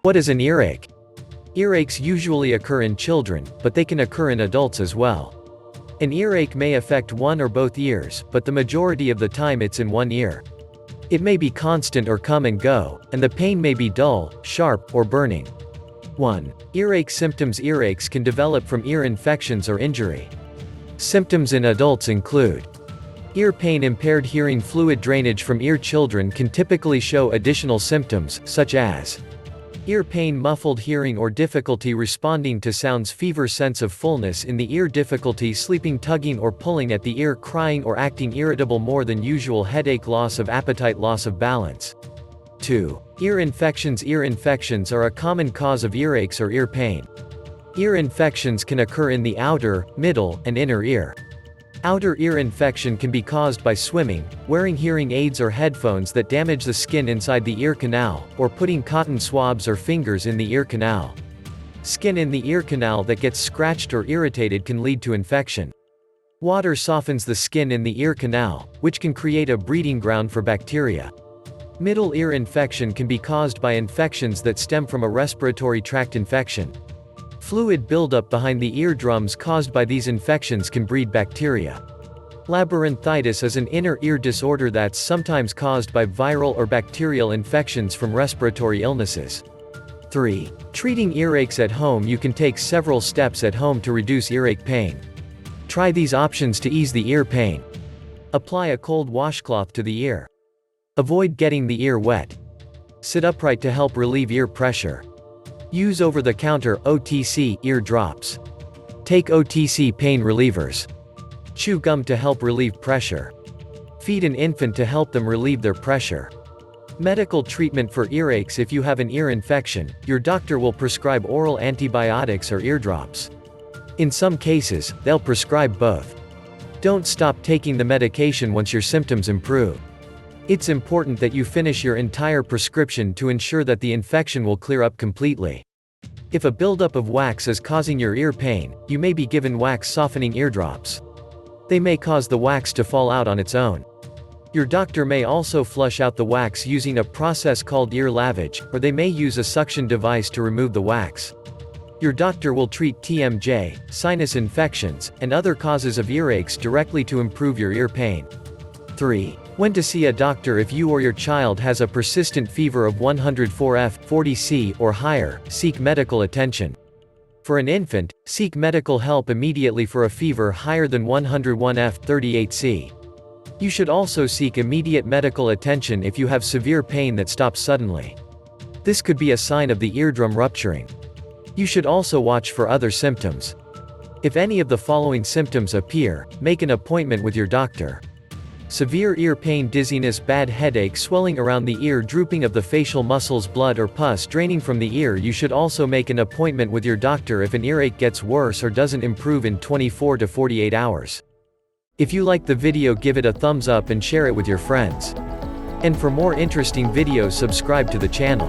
What is an earache? Earaches usually occur in children, but they can occur in adults as well. An earache may affect one or both ears, but the majority of the time it's in one ear. It may be constant or come and go, and the pain may be dull, sharp, or burning. 1. Earache symptoms. Earaches can develop from ear infections or injury. Symptoms in adults include ear pain. Impaired hearing. Fluid drainage from ear. Children can typically show additional symptoms, such as ear pain, muffled hearing or difficulty responding to sounds, fever, sense of fullness in the ear, difficulty sleeping, tugging or pulling at the ear, crying or acting irritable more than usual, headache, loss of appetite, loss of balance. 2. Ear infections. Ear infections are a common cause of earaches or ear pain. Ear infections can occur in the outer, middle, and inner ear. Outer ear infection can be caused by swimming, wearing hearing aids or headphones that damage the skin inside the ear canal, or putting cotton swabs or fingers in the ear canal. Skin in the ear canal that gets scratched or irritated can lead to infection. Water softens the skin in the ear canal, which can create a breeding ground for bacteria. Middle ear infection can be caused by infections that stem from a respiratory tract infection. Fluid buildup behind the eardrums caused by these infections can breed bacteria. Labyrinthitis is an inner ear disorder that's sometimes caused by viral or bacterial infections from respiratory illnesses. 3. Treating earaches at home. You can take several steps at home to reduce earache pain. Try these options to ease the ear pain. Apply a cold washcloth to the ear. Avoid getting the ear wet. Sit upright to help relieve ear pressure. Use over-the-counter (OTC) ear drops. Take OTC pain relievers. Chew gum to help relieve pressure. Feed an infant to help them relieve their pressure. Medical treatment for earaches. If you have an ear infection, your doctor will prescribe oral antibiotics or eardrops. In some cases, they'll prescribe both. Don't stop taking the medication once your symptoms improve. It's important that you finish your entire prescription to ensure that the infection will clear up completely. If a buildup of wax is causing your ear pain, you may be given wax softening eardrops. They may cause the wax to fall out on its own. Your doctor may also flush out the wax using a process called ear lavage, or they may use a suction device to remove the wax. Your doctor will treat TMJ, sinus infections, and other causes of earaches directly to improve your ear pain. 3. When to see a doctor. If you or your child has a persistent fever of 104 F, 40 C, or higher, seek medical attention. For an infant, seek medical help immediately for a fever higher than 101 F, 38 C. You should also seek immediate medical attention if you have severe pain that stops suddenly. This could be a sign of the eardrum rupturing. You should also watch for other symptoms. If any of the following symptoms appear, make an appointment with your doctor. Severe ear pain, dizziness, bad headache, swelling around the ear, drooping of the facial muscles, blood or pus draining from the ear. You should also make an appointment with your doctor if an earache gets worse or doesn't improve in 24 to 48 hours. If you like the video, give it a thumbs up and share it with your friends. And for more interesting videos, subscribe to the channel.